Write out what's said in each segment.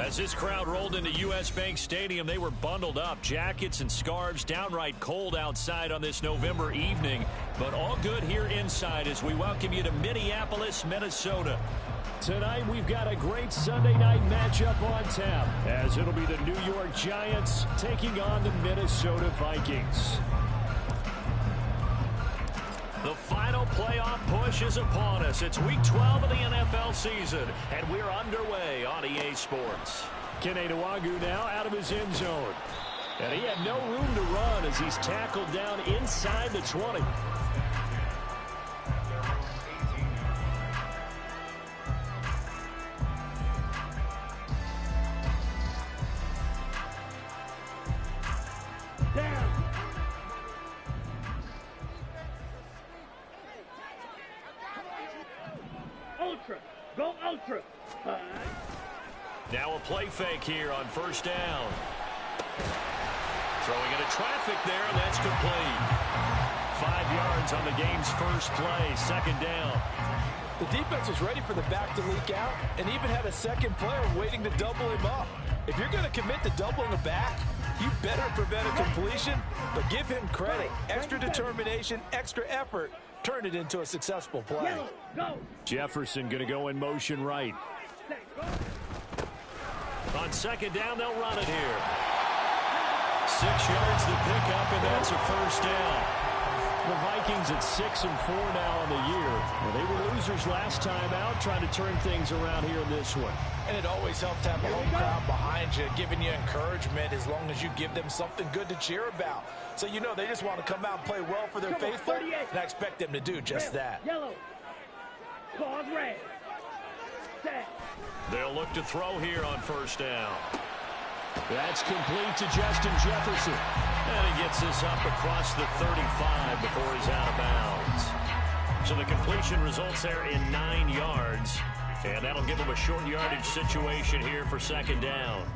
As this crowd rolled into U.S. Bank Stadium, they were bundled up, jackets and scarves, downright cold outside on this November evening. But all good here inside as we welcome you to Minneapolis, Minnesota. Tonight, we've got a great Sunday night matchup on tap, as it'll be the New York Giants taking on the Minnesota Vikings. The final playoff push is upon us. It's Week 12 of the NFL season, and we're underway on EA Sports. Keneduagu now out of his end zone. And he had no room to run as he's tackled down inside the 20. Go ultra. Now a play fake here on first down. Throwing into traffic there, and that's complete. 5 yards on the game's first play, second down. The defense was ready for the back to leak out and even had a second player waiting to double him up. If you're going to commit to doubling the back, you better prevent a completion, but give him credit. Extra determination, extra effort. Turn it into a successful play. Jefferson going to go in motion right. On second down, they'll run it here. 6 yards to pick up, and that's a first down. The Vikings at 6-4 now on the year. Well, they were losers last time out, trying to turn things around here in this one. And it always helps to have a home crowd behind you, giving you encouragement as long as you give them something good to cheer about. So you know they just want to come out and play well for their faithful, and I expect them to do just that. Yellow. Pause red. Set. They'll look to throw here on first down. That's complete to Justin Jefferson. And he gets this up across the 35 before he's out of bounds. So the completion results there in 9 yards. And that'll give him a short yardage situation here for second down.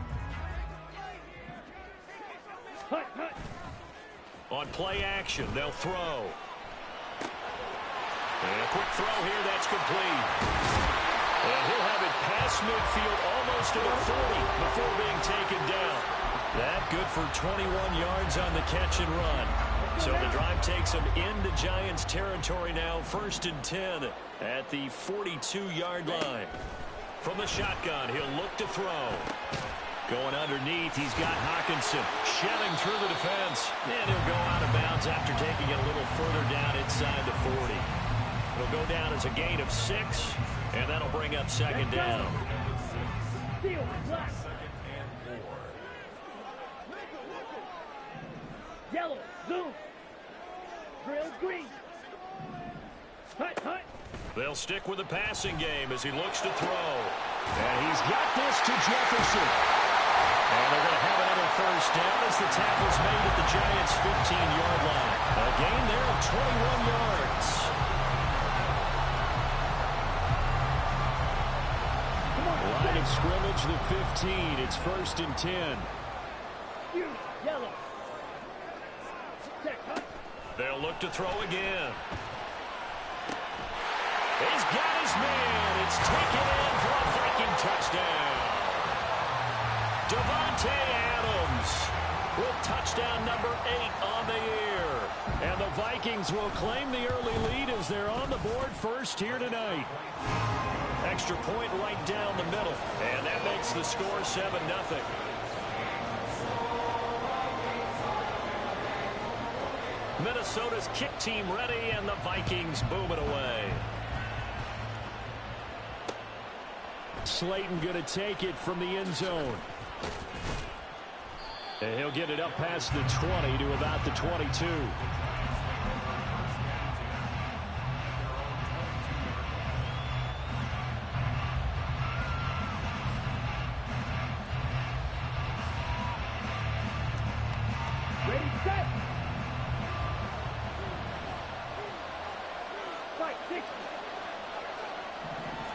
On play action, they'll throw. And a quick throw here, that's complete. And he'll have it past midfield almost to the 40 before being taken down. That good for 21 yards on the catch and run. So the drive takes him into Giants territory now, 1st and 10 at the 42-yard line. From the shotgun, he'll look to throw. Going underneath, he's got Hawkinson shelling through the defense. And he'll go out of bounds after taking it a little further down inside the 40. It'll go down as a gain of 6, and that'll bring up second down. Yellow, zoom. Drill green. Hut, hut. They'll stick with the passing game as he looks to throw. And he's got this to Jefferson. And they're going to have another first down as the tackle's made at the Giants' 15-yard line. A gain there of 21 yards. Line of scrimmage, the 15. It's 1st and 10. Yellow. They'll look to throw again. He's got his man. It's taken in for a Viking touchdown. Devontae Adams with touchdown number 8 on the year. And the Vikings will claim the early lead as they're on the board first here tonight. Extra point right down the middle. And that makes the score 7-0. Minnesota's kick team ready, and the Vikings boom it away. Slayton going to take it from the end zone. And he'll get it up past the 20 to about the 22. Ready, set. Fight, 6.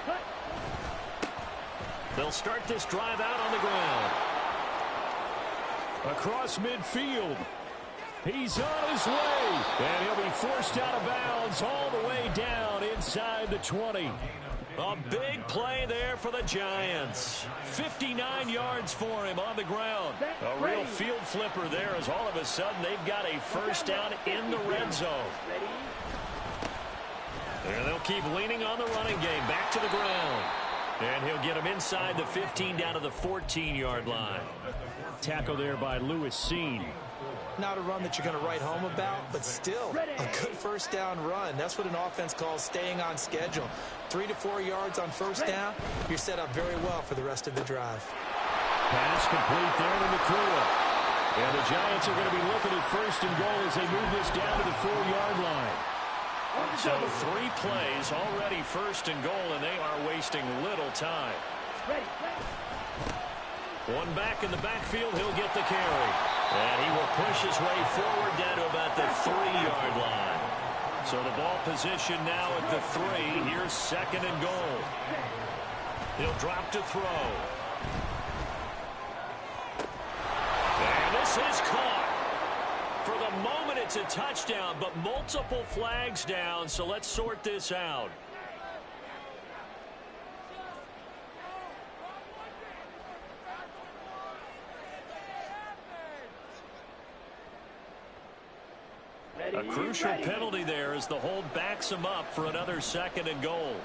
Cut. They'll start this drive out on the ground. Across midfield. He's on his way. And he'll be forced out of bounds all the way down inside the 20. A big play there for the Giants. 59 yards for him on the ground. A real field flipper there as all of a sudden they've got a first down in the red zone. And they'll keep leaning on the running game. Back to the ground. And he'll get him inside the 15 down to the 14-yard line. Tackle there by Lewis Seen. Not a run that you're going to write home about, but still a good first down run. That's what an offense calls staying on schedule. 3 to 4 yards on first down, you're set up very well for the rest of the drive. Pass complete there to McClure. And the Giants are going to be looking at first and goal as they move this down to the 4-yard line. So 3 plays, already first and goal, and they are wasting little time. One back in the backfield, he'll get the carry. And he will push his way forward down to about the 3-yard line. So the ball position now at the 3. Here's second and goal. He'll drop to throw. And this is caught. For the moment, it's a touchdown, but multiple flags down, so let's sort this out. A crucial penalty there as the hold backs him up for another second and goal.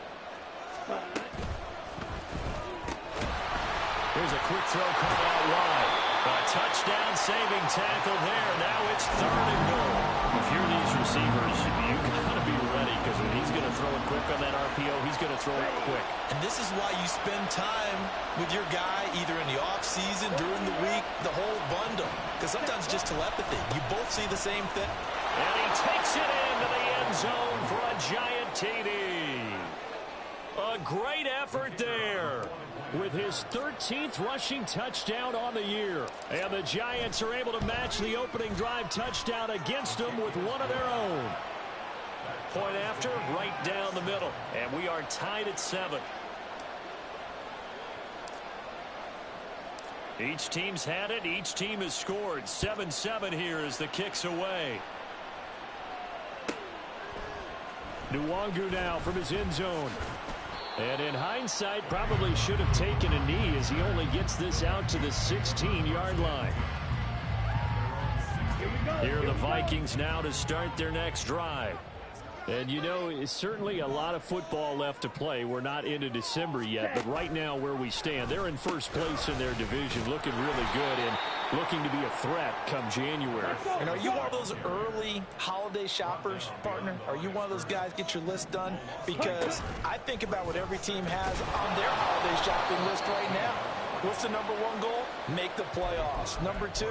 Here's a quick throw coming out wide. A touchdown saving tackle there. Now it's third and goal. If you're these receivers, you've got to be ready because when he's going to throw it quick on that RPO, he's going to throw it quick. And this is why you spend time with your guy either in the offseason, during the week, the whole bundle. Because sometimes it's just telepathy. You both see the same thing. And he takes it into the end zone for a Giant TD. A great effort there with his 13th rushing touchdown on the year. And the Giants are able to match the opening drive touchdown against them with one of their own. Point after, right down the middle. And we are tied at 7. Each team's had it. Each team has scored. 7-7 here as the kick's away. Nwangu now from his end zone. And in hindsight, probably should have taken a knee as he only gets this out to the 16-yard line. Here are the Vikings now to start their next drive. And, you know, it's certainly a lot of football left to play. We're not into December yet, but right now where we stand, they're in first place in their division, looking really good and looking to be a threat come January. And are you one of those early holiday shoppers, partner? Are you one of those guys get your list done? Because I think about what every team has on their holiday shopping list right now. What's the number 1 goal? Make the playoffs. Number 2,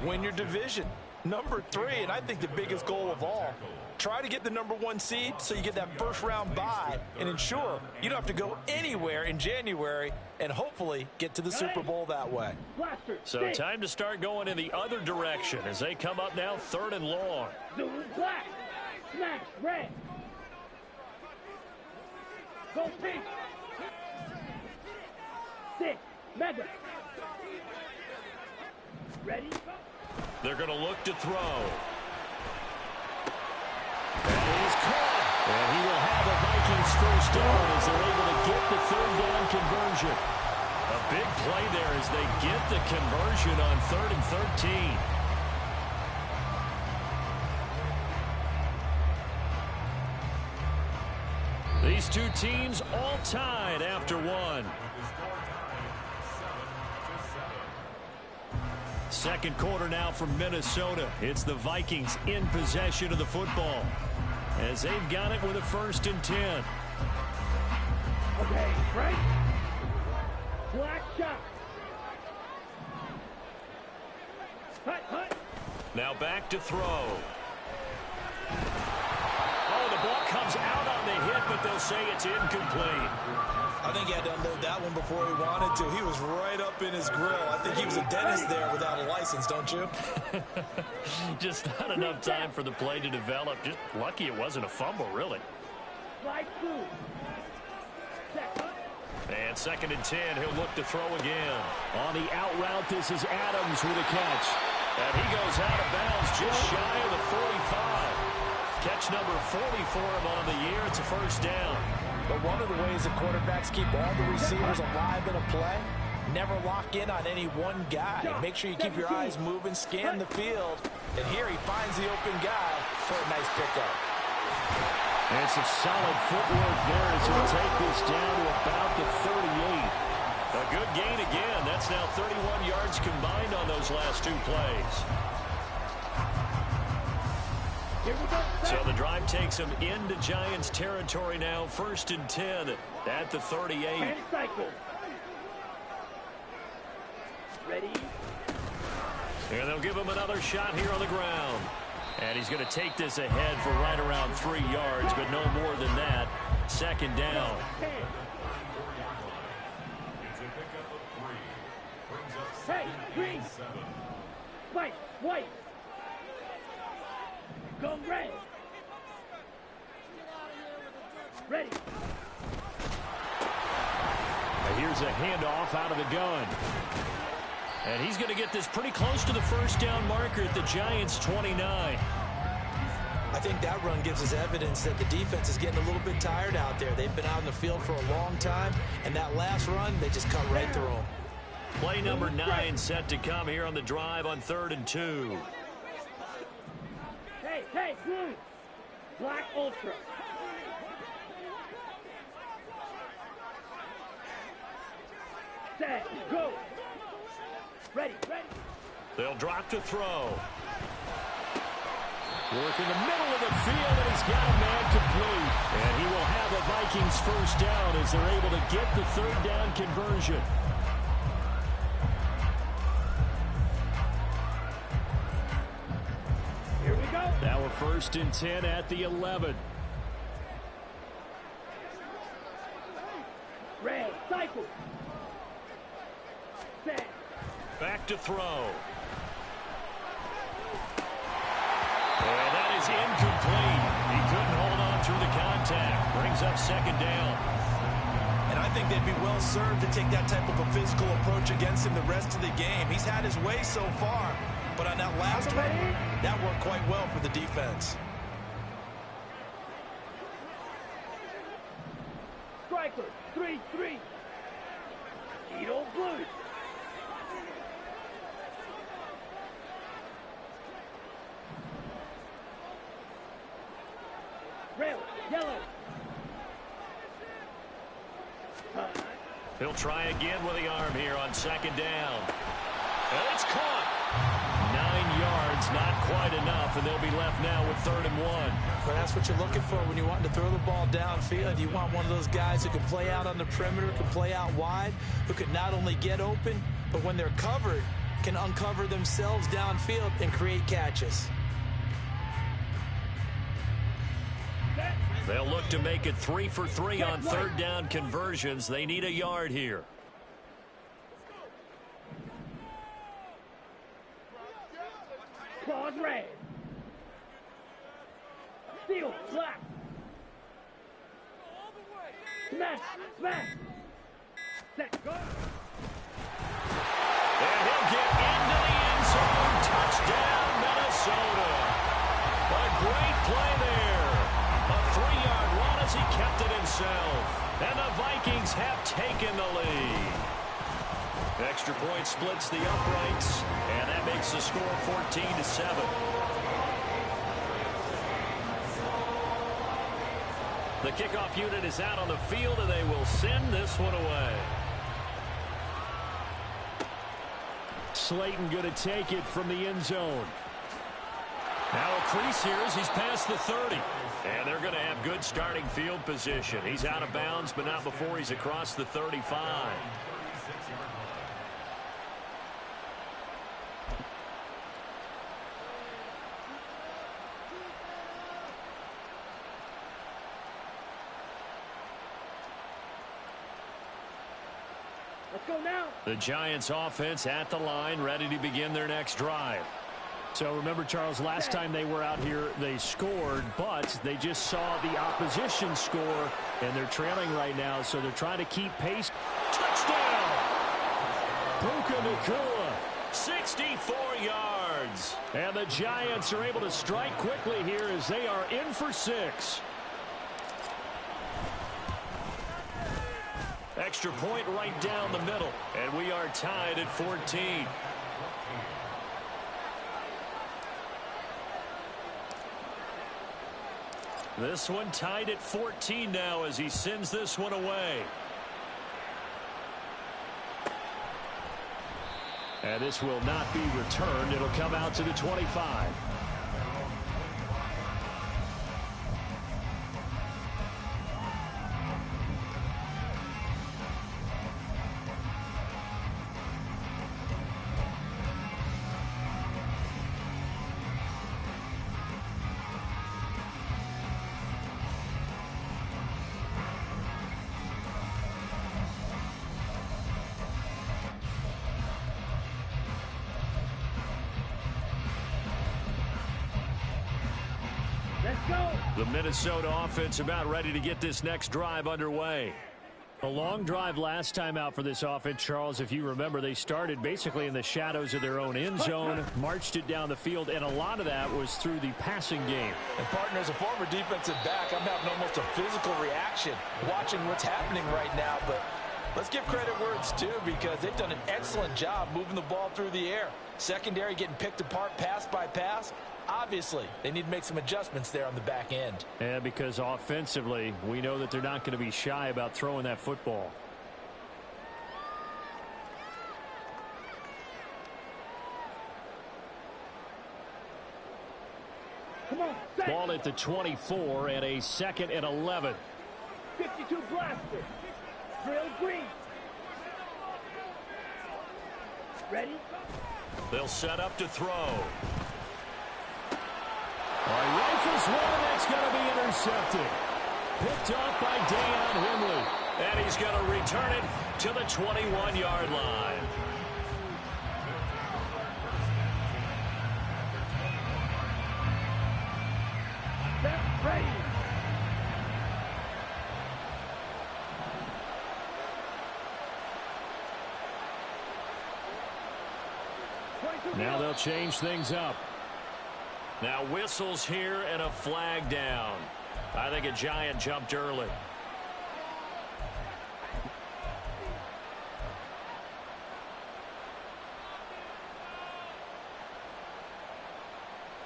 win your division. Number 3, and I think the biggest goal of all, try to get the number 1 seed so you get that first round bye and ensure you don't have to go anywhere in January and hopefully get to the Super Bowl that way. So time to start going in the other direction as they come up now 3rd and long. Black. Smash. Red. Go pink. 6. Mega. Ready? They're going to look to throw. And he's caught. And he will have a Vikings first down as they're able to get the 3rd down conversion. A big play there as they get the conversion on 3rd and 13. These two teams all tied after 1. Second quarter now from Minnesota. It's the Vikings in possession of the football as they've got it with a 1st and 10. Okay, right. Black shot. Hut. Now back to throw. Oh, the ball comes out on the hit, but they'll say it's incomplete. I think he had to unload that one before he wanted to. He was right up in his grill. I think he was a dentist there without a license, don't you? Just not enough time for the play to develop. Just lucky it wasn't a fumble, really. Slide through. And 2nd and 10, he'll look to throw again. On the out route, this is Adams with a catch. And he goes out of bounds just shy of the 45. Catch number 40 for him on the year. It's a first down. But one of the ways that quarterbacks keep all the receivers alive in a play, never lock in on any one guy. Make sure you keep your eyes moving, scan the field. And here he finds the open guy for a nice pickup. And some solid footwork there as he'll take this down to about the 38. A good gain again. That's now 31 yards combined on those last two plays. So the drive takes them into Giants territory now. 1st and 10 at the 38. Ready? And they'll give him another shot here on the ground. And he's going to take this ahead for right around 3 yards, but no more than that. 2nd down. Hey, green. White, white. Go red. Ready. Here's a handoff out of the gun. And he's going to get this pretty close to the 1st down marker at the Giants' 29. I think that run gives us evidence that the defense is getting a little bit tired out there. They've been out in the field for a long time, and that last run, they just cut right through them. Play number 9 set to come here on the drive on 3rd and 2. Hey, hey, blue. Black Ultra. Set, go. Ready, ready. They'll drop to throw. Work in the middle of the field, and he's got a man complete. And he will have a Vikings 1st down as they're able to get the 3rd down conversion. Here we go. Now we're 1st and 10 at the 11. Red, cycle. Set. Back to throw. And that is incomplete. He couldn't hold on through the contact. Brings up 2nd down. And I think they'd be well served to take that type of a physical approach against him the rest of the game. He's had his way so far, but on that last one, that worked quite well for the defense. Striker, 3-3. Edo blue. Red, yellow. He'll try again with the arm here on 2nd down. And it's caught. 9 yards, not quite enough, and they'll be left now with 3rd and 1. Well, that's what you're looking for when you want to throw the ball downfield. You want one of those guys who can play out on the perimeter, can play out wide, who can not only get open, but when they're covered, can uncover themselves downfield and create catches. They'll look to make it 3 for 3 on 3rd down conversions. They need a yard here. Claws red. Steel black. Smash, smash. Set, go. And he'll get into the end zone. Touchdown, Minnesota. A great play there. A 3-yard run as he kept it himself. And the Vikings have taken the lead. Extra point splits the uprights, and that makes the score 14-7. The kickoff unit is out on the field, and they will send this one away. Slayton going to take it from the end zone. Now a crease here as he's past the 30. And they're going to have good starting field position. He's out of bounds, but not before he's across the 35. Let's go now. The Giants offense at the line, ready to begin their next drive. So remember, Charles, last time they were out here, they scored, but they just saw the opposition score, and they're trailing right now, so they're trying to keep pace. Touchdown! Puka Nacua, 64 yards. And the Giants are able to strike quickly here as they are in for 6. Extra point right down the middle. And we are tied at 14. This one tied at 14 now as he sends this one away. And this will not be returned. It'll come out to the 25. The Minnesota offense about ready to get this next drive underway. A long drive last time out for this offense, Charles. If you remember, they started basically in the shadows of their own end zone, marched it down the field, and a lot of that was through the passing game. And, partner, as a former defensive back, I'm having almost a physical reaction watching what's happening right now. But let's give credit where it's due because they've done an excellent job moving the ball through the air. Secondary getting picked apart pass by pass. Obviously, they need to make some adjustments there on the back end. Yeah, because offensively, we know that they're not going to be shy about throwing that football. Come on, Ball at the 24 and a 2nd and 11. 52 blaster. Drill green. Ready? They'll set up to throw. Rifles one, that's going to be intercepted. Picked off by Deion Henley. And he's going to return it to the 21-yard line. Set, ready. Now they'll change things up. Now whistles here and a flag down. I think a Giant jumped early.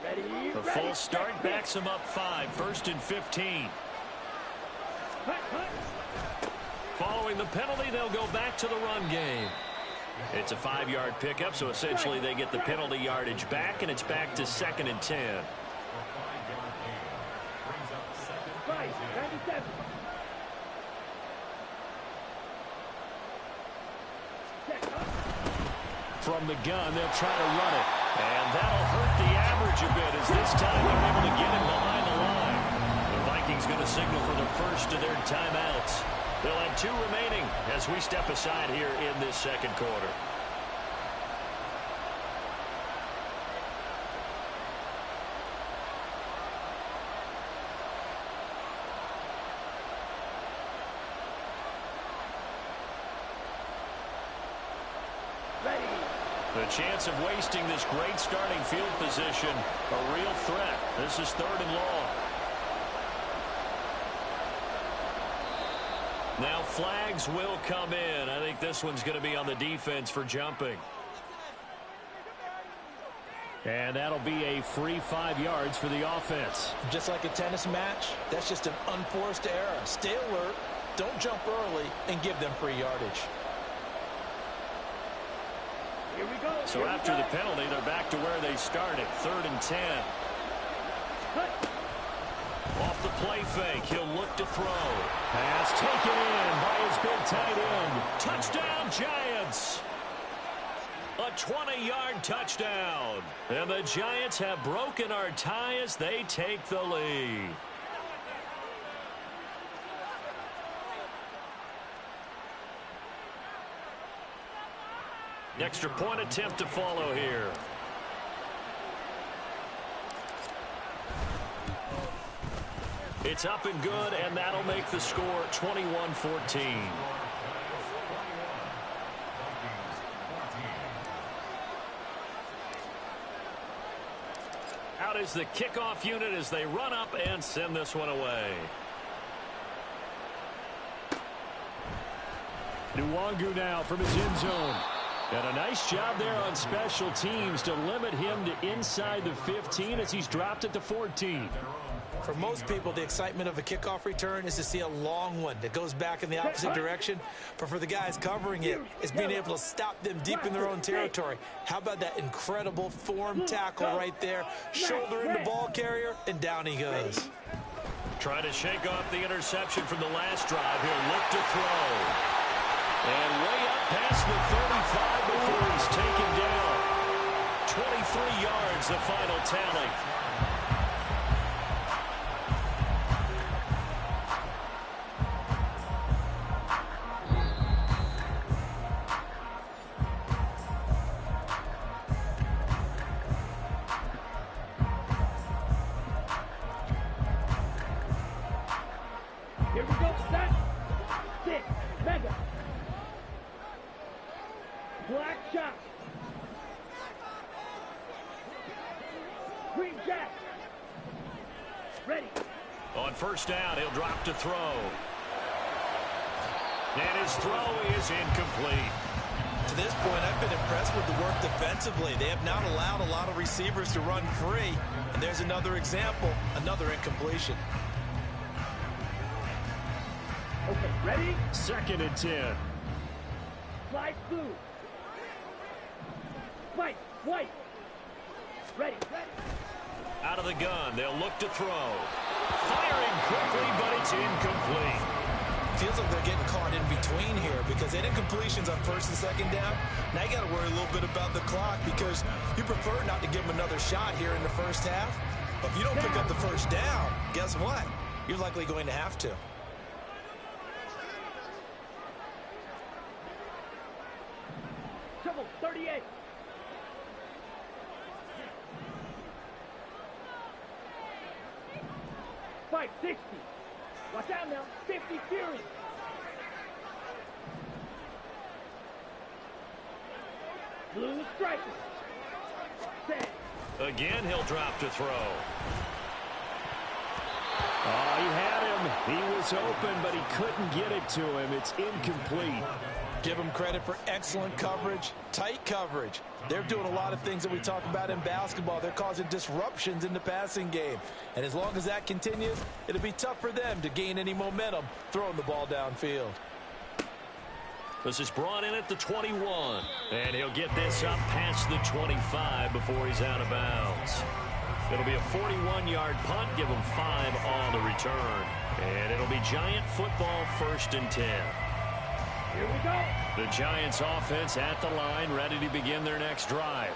Ready. The full start backs him up 5. 1st and 15. Following the penalty, they'll go back to the run game. It's a 5-yard pickup, so essentially they get the penalty yardage back, and it's back to 2nd and 10. 97. From the gun, they'll try to run it. And that'll hurt the average a bit as this time they're able to get him behind the line. The Vikings going to signal for the first of their timeouts. They'll have 2 remaining as we step aside here in this 2nd quarter. The chance of wasting this great starting field position, a real threat. This is 3rd and long. Now flags will come in. I think this one's going to be on the defense for jumping. And that'll be a free 5 yards for the offense. Just like a tennis match, that's just an unforced error. Stay alert, don't jump early, and give them free yardage. Here we go. So after the penalty, they're back to where they started. 3rd and 10. Off the play fake, he'll look to throw. Pass taken in by his big tight end. Touchdown, Giants! A 20-yard touchdown. And the Giants have broken our tie as they take the lead. Extra point attempt to follow here. It's up and good, and that'll make the score 21-14. Out is the kickoff unit as they run up and send this one away. Nwangu now from his end zone. And a nice job there on special teams to limit him to inside the 15 as he's dropped at the 14. For most people, the excitement of a kickoff return is to see a long one that goes back in the opposite direction. But for the guys covering it, it's being able to stop them deep in their own territory. How about that incredible form tackle right there? Shouldering the ball carrier, and down he goes. Trying to shake off the interception from the last drive. He'll look to throw. And way up past the 35 before he's taken down. 23 yards, the final tally. Here we go, set. 6, mega. Black shot. Green jack. Ready. On first down, he'll drop to throw. And his throw is incomplete. To this point, I've been impressed with the work defensively. They have not allowed a lot of receivers to run free. And there's another example, another incompletion. Okay, ready? 2nd and 10. Slide through. White, white. Ready, ready. Out of the gun, they'll look to throw. Firing quickly, but it's incomplete. Feels like they're getting caught in between here because they had incompletions on 1st and 2nd down. Now you got to worry a little bit about the clock because you prefer not to give them another shot here in the first half. But if you don't pick up the first down, guess what? You're likely going to have to. Trouble, 38. Fight, 60. Watch out now, 50 Fury. Blue striker. Set. Again, he'll drop to throw. Oh, he had him. He was open, but he couldn't get it to him. It's incomplete. Give them credit for excellent coverage, tight coverage. They're doing a lot of things that we talk about in basketball. They're causing disruptions in the passing game. And as long as that continues, it'll be tough for them to gain any momentum throwing the ball downfield. This is brought in at the 21. And he'll get this up past the 25 before he's out of bounds. It'll be a 41-yard punt. Give him 5 on the return. And it'll be Giant football 1st and 10. Here we go. The Giants offense at the line, ready to begin their next drive.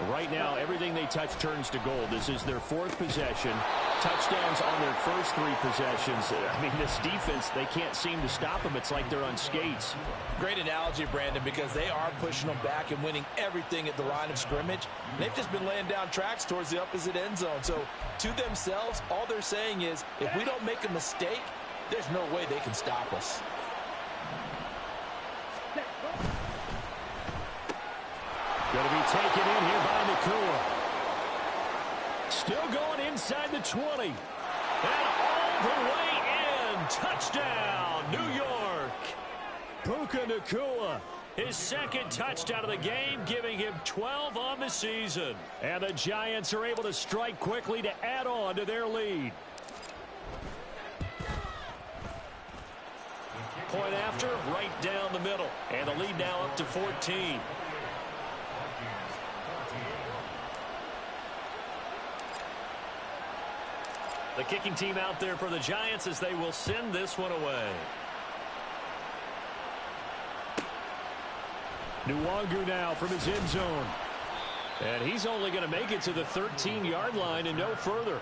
Right now, everything they touch turns to gold. This is their 4th possession. Touchdowns on their first 3 possessions. I mean, this defense, they can't seem to stop them. It's like they're on skates. Great analogy, Brandon, because they are pushing them back and winning everything at the line of scrimmage. They've just been laying down tracks towards the opposite end zone. So, to themselves, all they're saying is, if we don't make a mistake, there's no way they can stop us. Going to be taken in here by Nakua. Still going inside the 20. And all the way in. Touchdown, New York. Puka Nakua. His 2nd touchdown of the game, giving him 12 on the season. And the Giants are able to strike quickly to add on to their lead. Point after, right down the middle. And the lead now up to 14. The kicking team out there for the Giants as they will send this one away. Nwangu now from his end zone. And he's only going to make it to the 13-yard line and no further.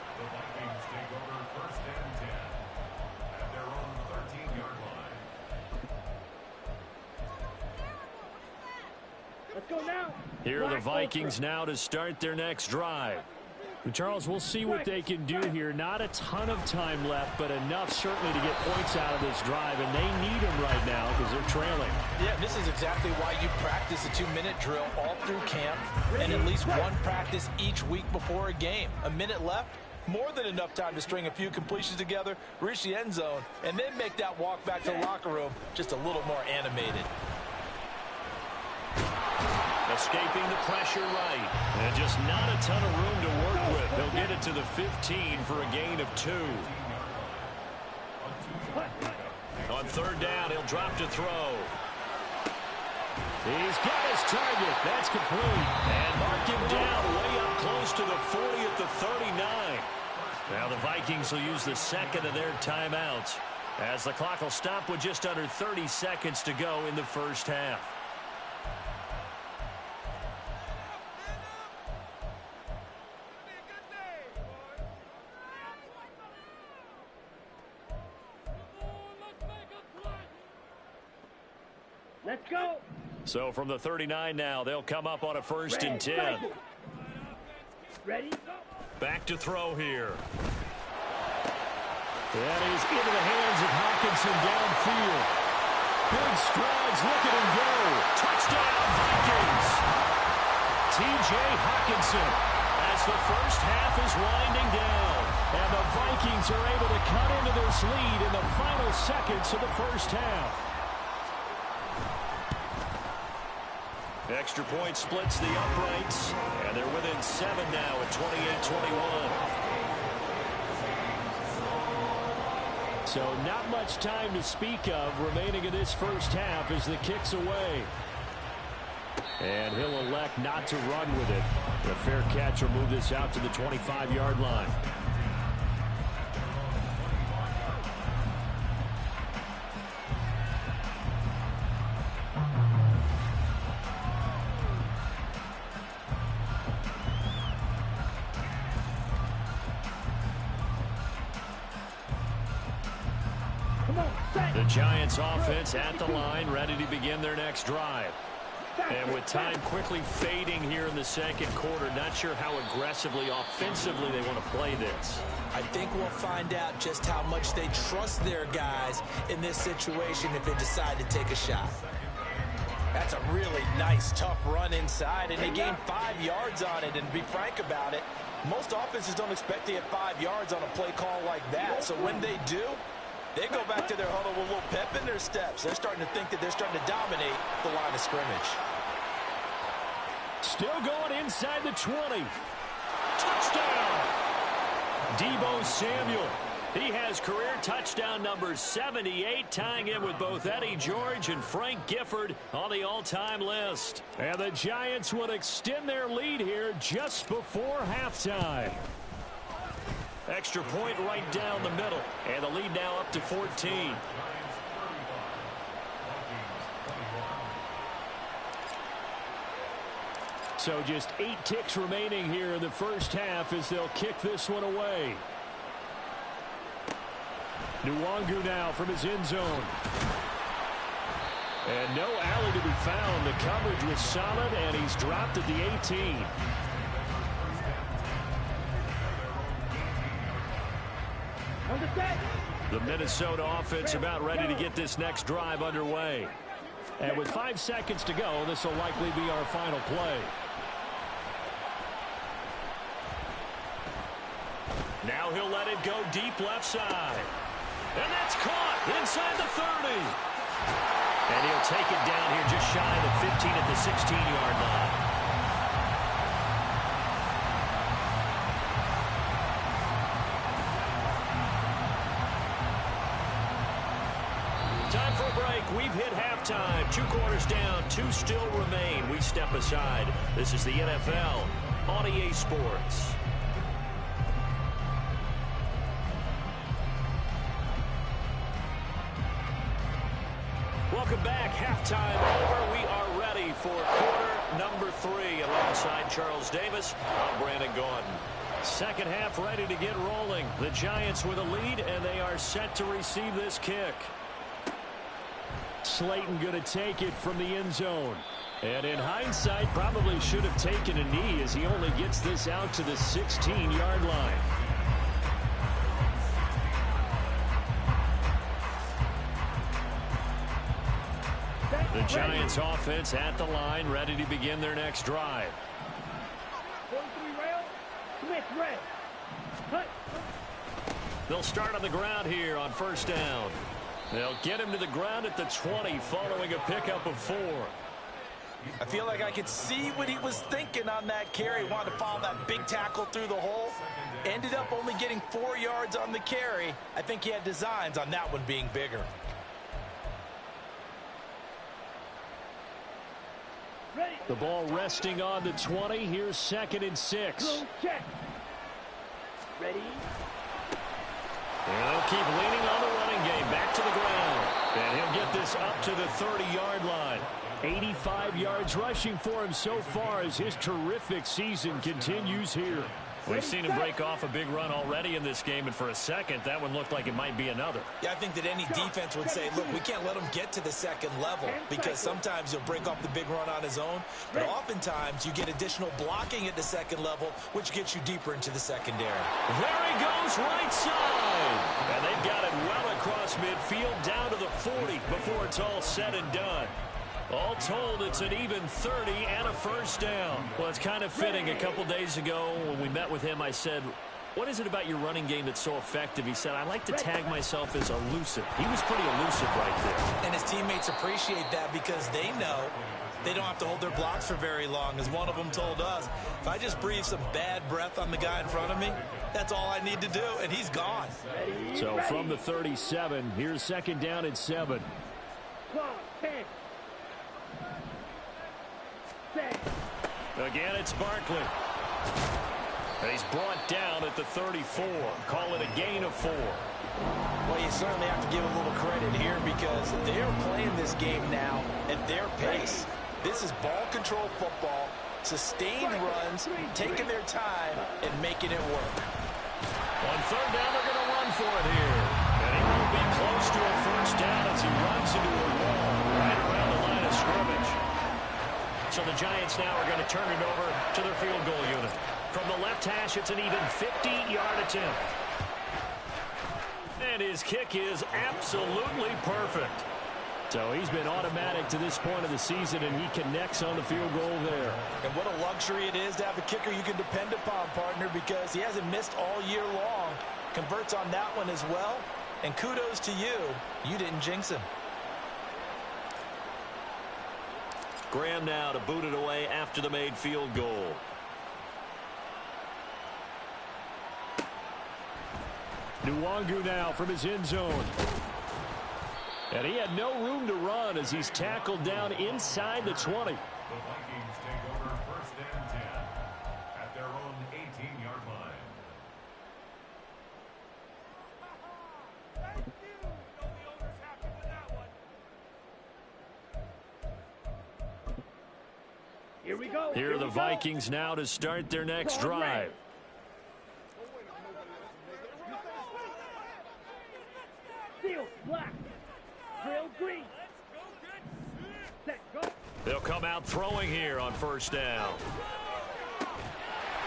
Let's go now. Here are the Vikings now to start their next drive. Charles, we'll see what they can do here. Not a ton of time left, but enough certainly to get points out of this drive, and they need them right now because they're trailing. Yeah, this is exactly why you practice a 2-minute drill all through camp and at least one practice each week before a game. A minute left, More than enough time to string a few completions together, reach the end zone, and then make that walk back to the locker room just a little more animated. Escaping the pressure right. And just not a ton of room to work with. He'll get it to the 15 for a gain of 2. On third down, he'll drop to throw. He's got his target. That's complete. And mark him down way up close to the 40 at the 39. Now the Vikings will use the second of their timeouts as the clock will stop with just under 30 seconds to go in the first half. Let's go. So from the 39 now, they'll come up on a first and 10. Ready? Back to throw here. That is into the hands of Hockenson downfield. Big strides, look at him go. Touchdown, Vikings! T.J. Hockenson as the first half is winding down. And the Vikings are able to cut into this lead in the final seconds of the first half. Extra point splits the uprights, and they're within 7 now at 28-21. So not much time to speak of remaining in this first half as the kick's away. And he'll elect not to run with it. The fair catch will move this out to the 25-yard line. The Giants offense at the line, ready to begin their next drive. And with time quickly fading here in the second quarter, not sure how aggressively, offensively they want to play this. I think we'll find out just how much they trust their guys in this situation if they decide to take a shot. That's a really nice, tough run inside, and they gained 5 yards on it. And to be frank about it, most offenses don't expect to get 5 yards on a play call like that. So when they do, they go back to their huddle with a little pep in their steps. They're starting to think that they're starting to dominate the line of scrimmage. Still going inside the 20. Touchdown! Deebo Samuel. He has career touchdown number 78, tying in with both Eddie George and Frank Gifford on the all-time list. And the Giants will extend their lead here just before halftime. Extra point right down the middle. And the lead now up to 14. So just 8 ticks remaining here in the first half as they'll kick this one away. Nwangu now from his end zone. And no alley to be found. The coverage was solid, and he's dropped at the 18. The Minnesota offense about ready to get this next drive underway. And with 5 seconds to go, this will likely be our final play. Now he'll let it go deep left side. And that's caught inside the 30. And he'll take it down here just shy of the 15 at the 16-yard line. Time for a break. We've hit halftime. 2 quarters down, 2 still remain. We step aside. This is the NFL on EA Sports. Welcome back. Halftime over. We are ready for quarter number 3. Alongside Charles Davis, I'm Brandon Gordon. Second half ready to get rolling. The Giants with a lead, and they are set to receive this kick. Slayton going to take it from the end zone. And in hindsight, probably should have taken a knee as he only gets this out to the 16-yard line. The Giants offense at the line, ready to begin their next drive. 43 rail, Smith red. They'll start on the ground here on first down. They'll get him to the ground at the 20 following a pickup of 4. I feel like I could see what he was thinking on that carry. Wanted to follow that big tackle through the hole. Ended up only getting 4 yards on the carry. I think he had designs on that one being bigger. The ball resting on the 20. Here's 2nd and 6. Check. Ready? And they'll keep leaning on the running game. Back to the ground. And he'll get this up to the 30-yard line. 85 yards rushing for him so far as his terrific season continues here. We've seen him break off a big run already in this game, and for a second, that one looked like it might be another. Yeah, I think that any defense would say, look, we can't let him get to the second level because sometimes he'll break off the big run on his own, but oftentimes you get additional blocking at the second level, which gets you deeper into the secondary. There he goes, right side. And they've got it well across midfield down to the 40 before it's all said and done. All told, it's an even 30 and a first down. Well, it's kind of fitting. A couple days ago when we met with him, I said, what is it about your running game that's so effective? He said, I like to tag myself as elusive. He was pretty elusive right there. And his teammates appreciate that because they know they don't have to hold their blocks for very long. As one of them told us, if I just breathe some bad breath on the guy in front of me, that's all I need to do, and he's gone. So from the 37, here's 2nd down and 7. Again, it's Barkley. And he's brought down at the 34. Call it a gain of 4. Well, you certainly have to give a little credit here because they're playing this game now at their pace. This is ball control football, sustained runs, taking their time, and making it work. On 3rd down, they're going to run for it here. And he won't be close to a first down as he runs into a wall right around the line of scrimmage. So the Giants now are going to turn it over to their field goal unit. From the left hash, it's an even 50-yard attempt. And his kick is absolutely perfect. So he's been automatic to this point of the season, and he connects on the field goal there. And what a luxury it is to have a kicker you can depend upon, partner, because he hasn't missed all year long. Converts on that one as well. And kudos to you. You didn't jinx him. Graham now to boot it away after the made field goal. Nwangu now from his end zone. And he had no room to run as he's tackled down inside the 20. The Vikings take over 1st and 10 at their own 18-yard line. Here we go. Here are the Vikings now to start their next drive. Steel black. Trail green. Set, go. They'll come out throwing here on 1st down.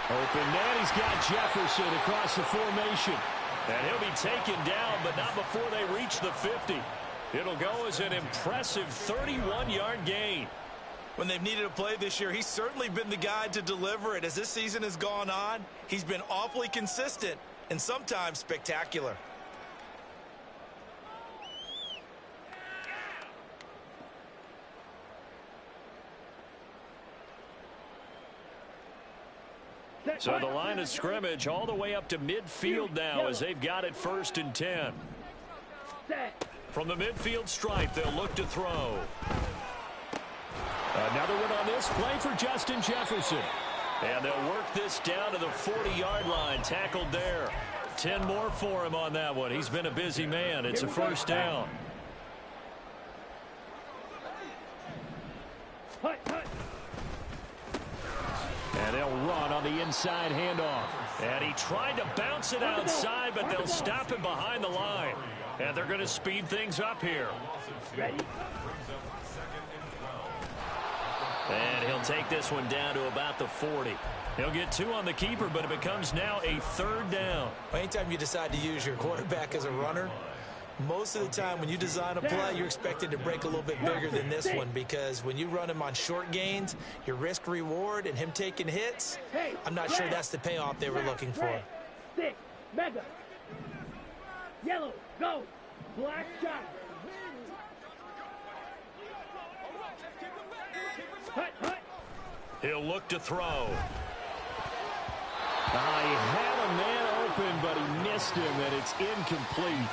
Open man, he's got Jefferson across the formation. And he'll be taken down, but not before they reach the 50. It'll go as an impressive 31-yard gain. When they've needed a play this year, he's certainly been the guy to deliver it. As this season has gone on, he's been awfully consistent and sometimes spectacular. So the line of scrimmage all the way up to midfield now as they've got it 1st and 10. From the midfield stripe, they'll look to throw. Another one on this play for Justin Jefferson. And they'll work this down to the 40-yard line, tackled there. 10 more for him on that one. He's been a busy man. It's a 1st down. And they'll run on the inside handoff. And he tried to bounce it outside, but they'll stop him behind the line. And they're going to speed things up here. And he'll take this one down to about the 40. He'll get 2 on the keeper, but it becomes now a 3rd down. Anytime you decide to use your quarterback as a runner, most of the time when you design a play, you're expected to break a little bit bigger than this one because when you run him on short gains, your risk-reward and him taking hits, I'm not sure that's the payoff they were looking for. 6, mega. Yellow, go. Black shot. Hut, hut. He'll look to throw. He had a man open, but he missed him, and it's incomplete.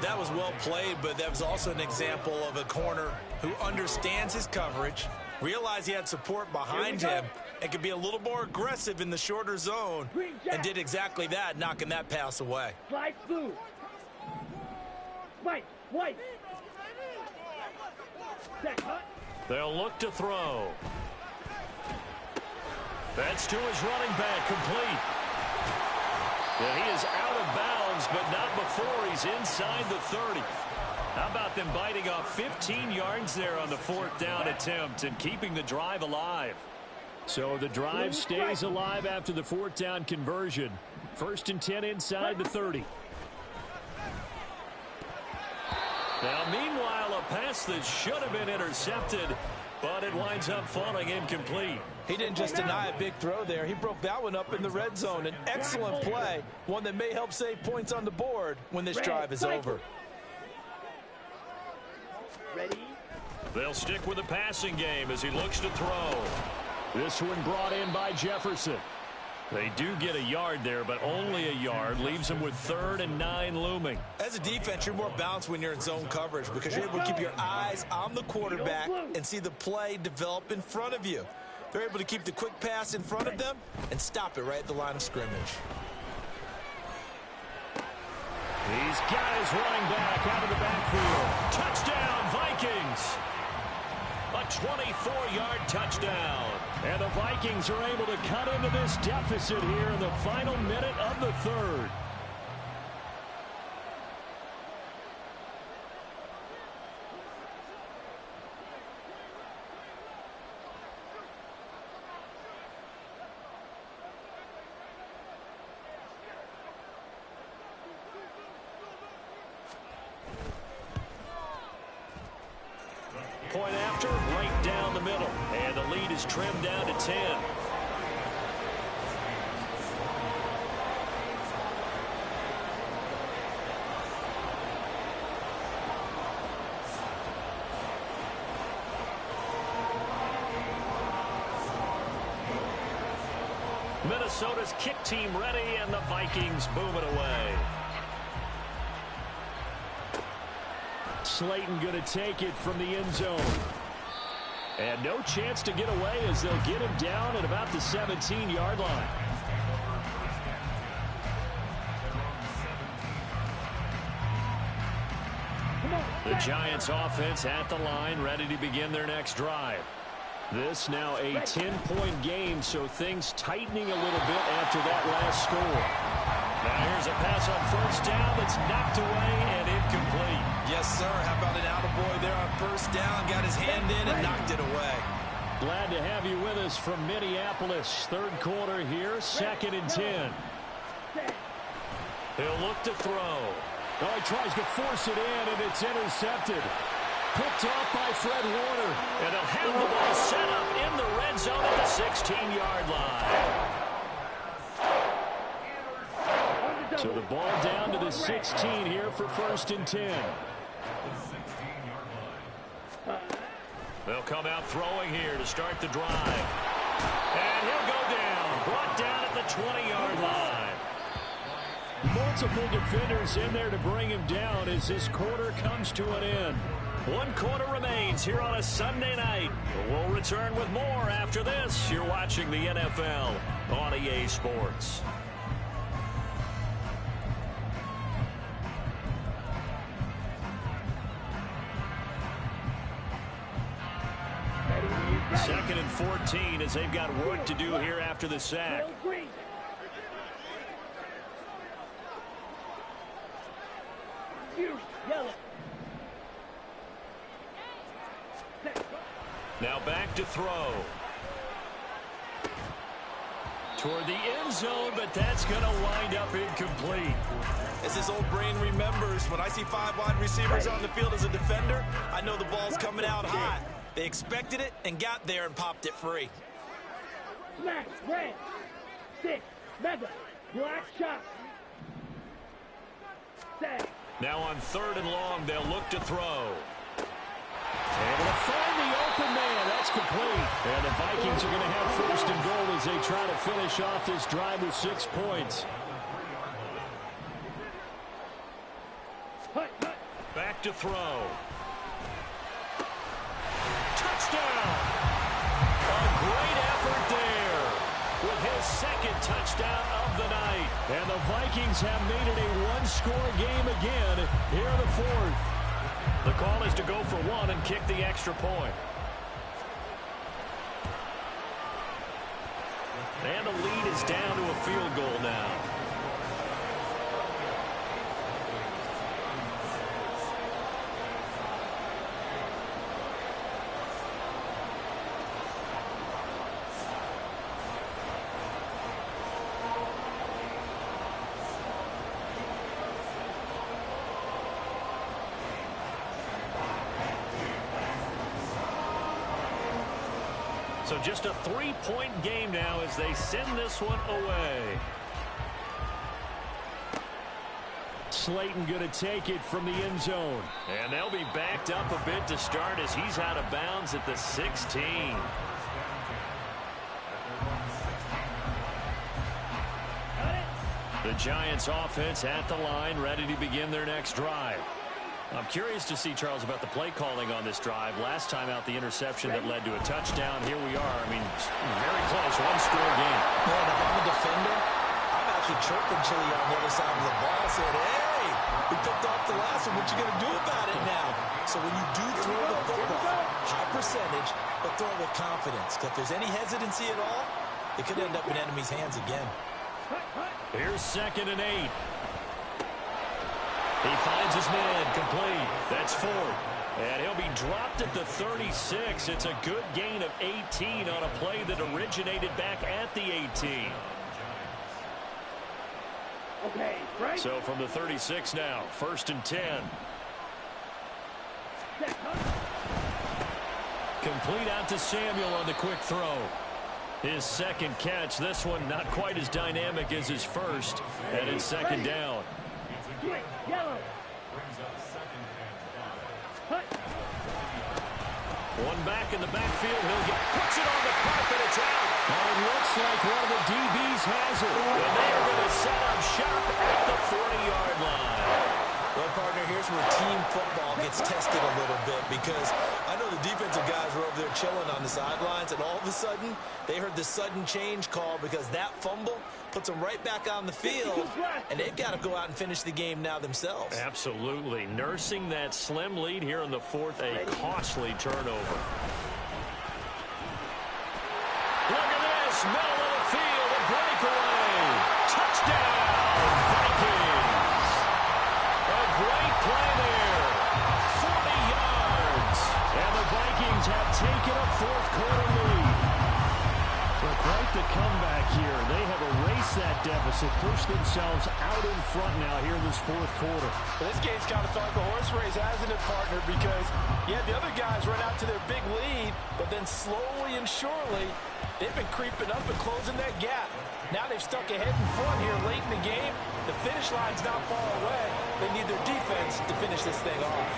That was well played, but that was also an example of a corner who understands his coverage, realized he had support behind him, and could be a little more aggressive in the shorter zone, and did exactly that, knocking that pass away. Slide blue. White, white. Set, hut. They'll look to throw. That's to his running back, complete. Yeah, he is out of bounds, but not before he's inside the 30. How about them biting off 15 yards there on the 4th down attempt and keeping the drive alive? So the drive stays alive after the 4th down conversion. 1st and 10 inside the 30. Now, meanwhile, a pass that should have been intercepted, but it winds up falling incomplete. He didn't just deny a big throw there. He broke that one up in the red zone. An excellent play, one that may help save points on the board when this drive is over. Ready? They'll stick with the passing game as he looks to throw. This one brought in by Jefferson. They do get a yard there, but only a yard. Leaves them with 3rd and 9 looming. As a defense, you're more balanced when you're in zone coverage because you're able to keep your eyes on the quarterback and see the play develop in front of you. They're able to keep the quick pass in front of them and stop it right at the line of scrimmage. He's got his running back out of the backfield. Touchdown, Vikings! A 24-yard touchdown. And the Vikings are able to cut into this deficit here in the final minute of the 3rd. Point after, right down the middle. And the lead is trimmed down to 10. Minnesota's kick team ready, and the Vikings boom it away. Slayton going to take it from the end zone. And no chance to get away as they'll get him down at about the 17-yard line. The Giants offense at the line, ready to begin their next drive. This now a 10-point game, so things tightening a little bit after that last score. Now here's a pass on 1st down that's knocked away and incomplete. Yes, sir. How about an attaboy there on 1st down? Got his hand in and knocked it away. Glad to have you with us from Minneapolis. 3rd quarter here, 2nd and 10. He'll look to throw. Oh, he tries to force it in, and it's intercepted. Picked off by Fred Warner. And they'll have the ball set up in the red zone at the 16-yard line. So the ball down to the 16 here for 1st and 10. They'll come out throwing here to start the drive. And he'll go down. Brought down at the 20-yard line. Multiple defenders in there to bring him down as this quarter comes to an end. 1 quarter remains here on a Sunday night. We'll return with more after this. You're watching the NFL on EA Sports. Second and 14 as they've got work to do here after the sack. Now back to throw. Toward the end zone, but that's going to wind up incomplete. As his old brain remembers, when I see 5 wide receivers on the field as a defender, I know the ball's coming out hot. They expected it and got there and popped it free. Smash, red, 6, mega, black shot. Now on 3rd and long, they'll look to throw. Able to find the open man. That's complete. And the Vikings are going to have 1st and goal as they try to finish off this drive with 6 points. Back to throw. Touchdown! A great effort there with his 2nd touchdown of the night. And the Vikings have made it a one-score game again here in the 4th. The call is to go for 1 and kick the extra point. And the lead is down to a field goal now. So just a 3-point game now as they send this one away. Slayton going to take it from the end zone. And they'll be backed up a bit to start as he's out of bounds at the 16. The Giants offense at the line, ready to begin their next drive. I'm curious to see, Charles, about the play calling on this drive. Last time out, the interception that led to a touchdown. Here we are. I mean, very close, one-score game. Man, if I'm a defender, I'm actually chirping Chili on the other side of the ball, saying, hey, we picked off the last one. What you going to do about it now? So when you do throw the football, high percentage, but throw it with confidence. Because if there's any hesitancy at all, it could end up in enemy's hands again. Here's 2nd and 8. He finds his man, complete. That's 4th. And he'll be dropped at the 36. It's a good gain of 18 on a play that originated back at the 18. Okay, right. So from the 36 now, 1st and 10. Complete out to Samuel on the quick throw. His 2nd catch. This one not quite as dynamic as his first. And it's 2nd down. Yellow. One back in the backfield. Puts it on the carpet. It's out. And it looks like one of the DBs has it. And they are going to set up shop at the 40-yard line. Well, partner, here's where team football gets tested a little bit because I know the defensive guys were over there chilling on the sidelines, and all of a sudden, they heard the sudden change call because that fumble puts them right back on the field, and they've got to go out and finish the game now themselves. Absolutely. Nursing that slim lead here in the 4th, a costly turnover. Look at this. Middle of the field, a breakaway. Touchdown, Vikings. A great play there. 40 yards. And the Vikings have taken a 4th quarter lead. Well, quite the comeback here. They have erased that deficit, pushed themselves out in front now here in this 4th quarter. Well, this game's kind of felt like a horse race, hasn't it, partner? Because, yeah, the other guys run out to their big lead, but then slowly and surely, they've been creeping up and closing that gap. Now they've stuck ahead in front here late in the game. The finish line's not far away. They need their defense to finish this thing off.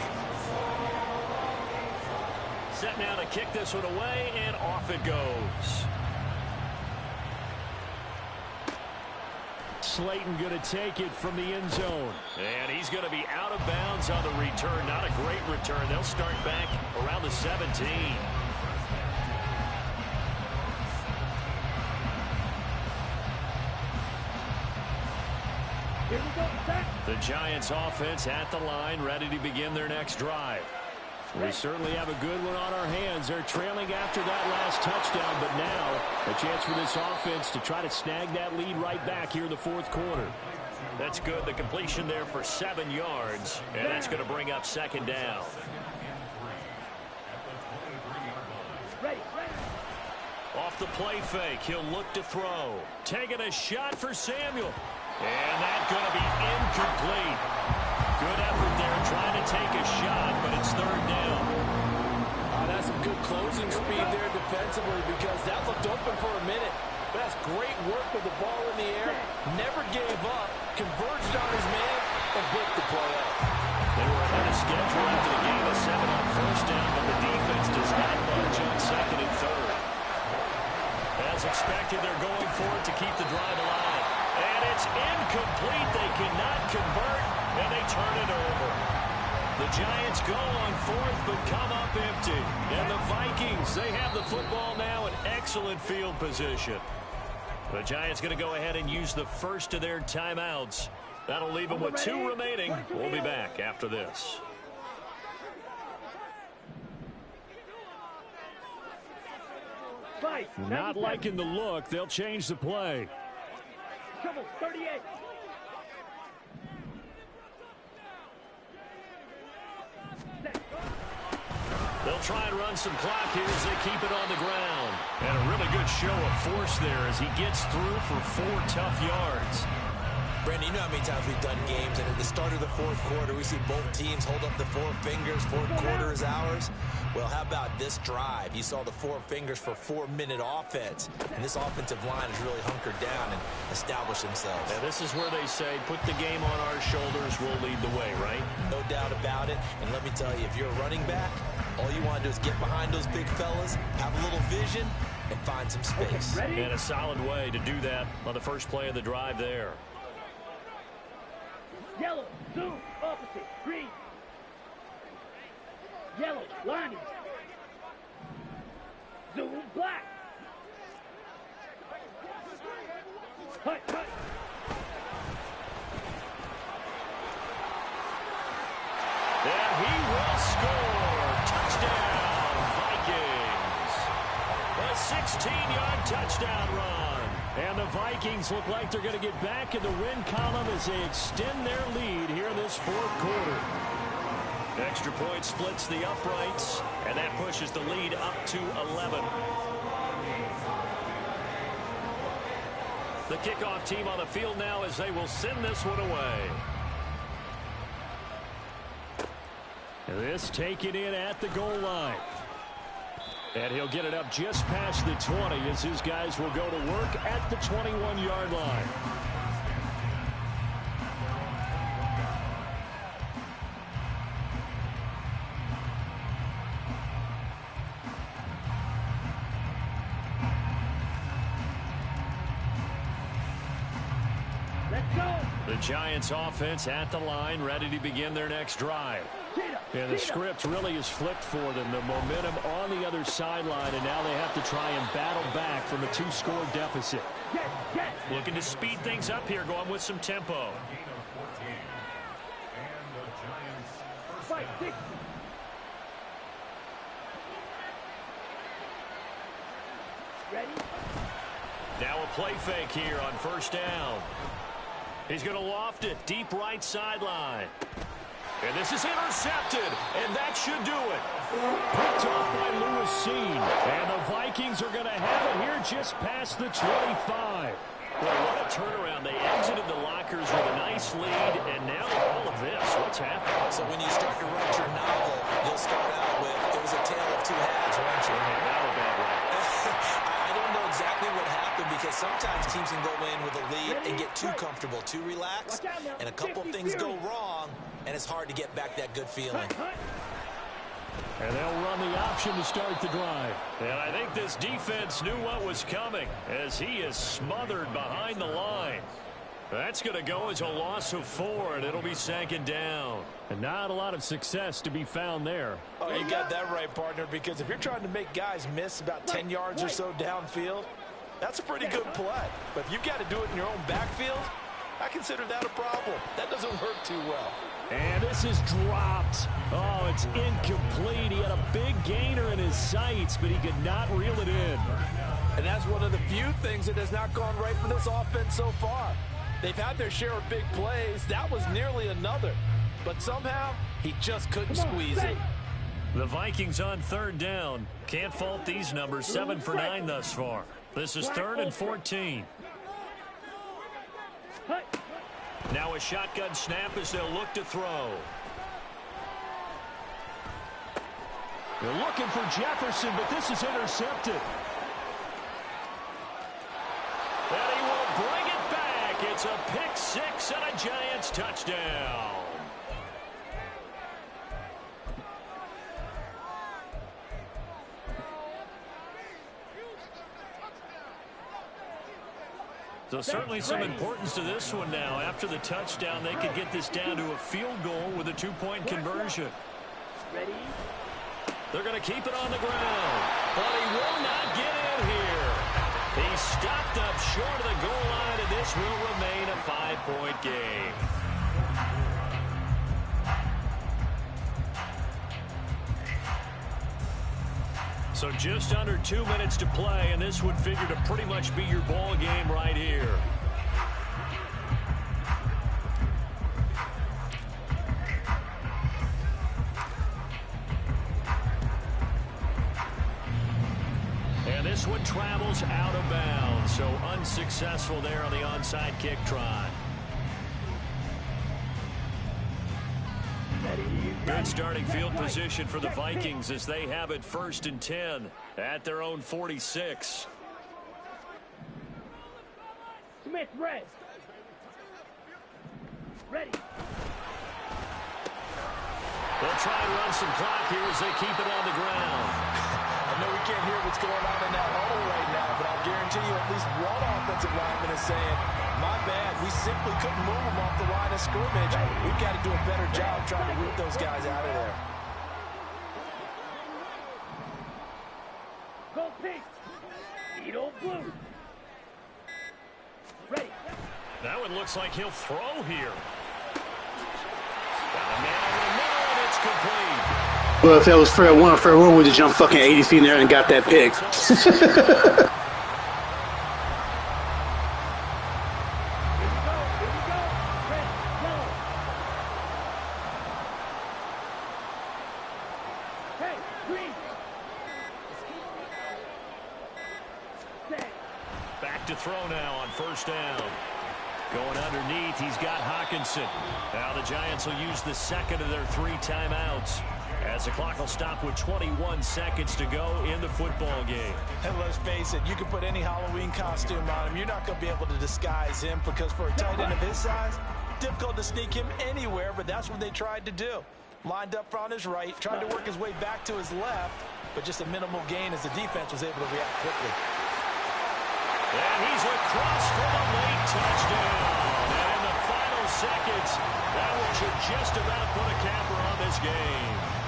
Set now to kick this one away, and off it goes. Slayton going to take it from the end zone. And he's going to be out of bounds on the return. Not a great return. They'll start back around the 17. Here we go, back. The Giants offense at the line, ready to begin their next drive. We certainly have a good one on our hands. They're trailing after that last touchdown, but now a chance for this offense to try to snag that lead right back here in the 4th quarter. That's good. The completion there for 7 yards, and that's going to bring up 2nd down. Ready, ready. Off the play fake, he'll look to throw. Taking a shot for Samuel. And that's going to be incomplete. Good effort there trying to take a shot, but it's 3rd down. That's some good closing speed there defensively because that looked open for a minute. But that's great work with the ball in the air. Never gave up. Converged on his man. and break the play up. They were ahead of schedule after the game of 7 on first down, but the defense does not budge on second and third. As expected, they're going for it to keep the drive alive. And it's incomplete. They cannot convert, and they turn it over. The Giants go on fourth, but come up empty. And the Vikings, they have the football now in excellent field position. The Giants going to go ahead and use the first of their timeouts. That'll leave them with 2 remaining. We'll be back after this. Not liking the look. They'll change the play. Trouble, 38. They'll try and run some clock here as they keep it on the ground. And a really good show of force there as he gets through for 4 tough yards. Brandon, you know how many times we've done games, and at the start of the fourth quarter, we see both teams hold up the 4 fingers, fourth quarter is ours. Well, how about this drive? You saw the 4 fingers for 4-minute offense, and this offensive line has really hunkered down and established themselves. Yeah, this is where they say, put the game on our shoulders, we'll lead the way, right? No doubt about it, and let me tell you, if you're a running back, all you want to do is get behind those big fellas, have a little vision, and find some space. And a solid way to do that on the first play of the drive there. Yellow, zoom, opposite, green. Yellow, lining. Zoom, black. Hut, hut. And he will score. Touchdown, Vikings. A 16-yard touchdown run. And the Vikings look like they're going to get back in the win column as they extend their lead here in this fourth quarter. Extra point splits the uprights, and that pushes the lead up to 11. The kickoff team on the field now as they will send this one away. This taken in at the goal line. And he'll get it up just past the 20 as his guys will go to work at the 21-yard line. Let's go. The Giants offense at the line, ready to begin their next drive. And the script really is flipped for them. The momentum on the other sideline, and now they have to try and battle back from a 2-score deficit. Looking to speed things up here, going with some tempo. Fight, 60. Ready? Now a play fake here on first down. He's going to loft it deep right sideline. And this is intercepted, and that should do it. Picked off by Lewis Seen. And the Vikings are going to have it here just past the 25. Well, what a turnaround. They exited the lockers with a nice lead, and now all of this. What's happening? So when you start to write your novel, you'll start out with, it was a tale of 2 halves, won't you? That was bad, right? I don't know exactly what happened because sometimes teams can go in with a lead and get too comfortable, too relaxed, and a couple things go wrong, and it's hard to get back that good feeling. And they'll run the option to start the drive. And I think this defense knew what was coming as he is smothered behind the line. That's going to go as a loss of 4, and it'll be second down. And not a lot of success to be found there. Oh, you got that right, partner, because if you're trying to make guys miss about 10 yards or so downfield, that's a pretty good play. But if you've got to do it in your own backfield, I consider that a problem. That doesn't work too well. And this is dropped. Oh, it's incomplete. He had a big gainer in his sights, but he could not reel it in. And that's one of the few things that has not gone right for this offense so far. They've had their share of big plays. That was nearly another. But somehow, he just couldn't squeeze it. The Vikings on third down. Can't fault these numbers. 7 for 9 thus far. This is 3rd and 14. Now a shotgun snap as they'll look to throw. They're looking for Jefferson, but this is intercepted. And he will bring it back. It's a pick six and a Giants touchdown. So certainly some importance to this one now. After the touchdown, they could get this down to a field goal with a two-point conversion. Ready? They're going to keep it on the ground, but he will not get in here. He's stopped up short of the goal line, and this will remain a 5-point game. So just under 2 minutes to play, and this would figure to pretty much be your ball game right here. And this one travels out of bounds, so unsuccessful there on the onside kick try. Good starting field position for the Vikings as they have it 1st and 10 at their own 46. Smith, red. Ready. They'll try and run some clock here as they keep it on the ground. I know we can't hear what's going on in that huddle right now, but I'll guarantee you at least one offensive lineman is saying, my bad, we simply couldn't move them off the line of scrimmage. We've got to do a better job trying to root those guys out of there. Go pink. Edo blue. Ready. That one looks like he'll throw here. Got a man over the middle, and it's complete. Well, if that was fair one would have jumped fucking 80 feet in there and got that pick. Back to throw now on 1st down. Going underneath, he's got Hawkinson. Now the Giants will use the second of their 3 timeouts as the clock will stop with 21 seconds to go in the football game. And let's face it, you can put any Halloween costume on him. You're not going to be able to disguise him because for a tight end of his size, difficult to sneak him anywhere, but that's what they tried to do. Lined up on his right, tried to work his way back to his left, but just a minimal gain as the defense was able to react quickly. And he's across for a late touchdown. And in the final seconds, that one should just about put a capper on this game.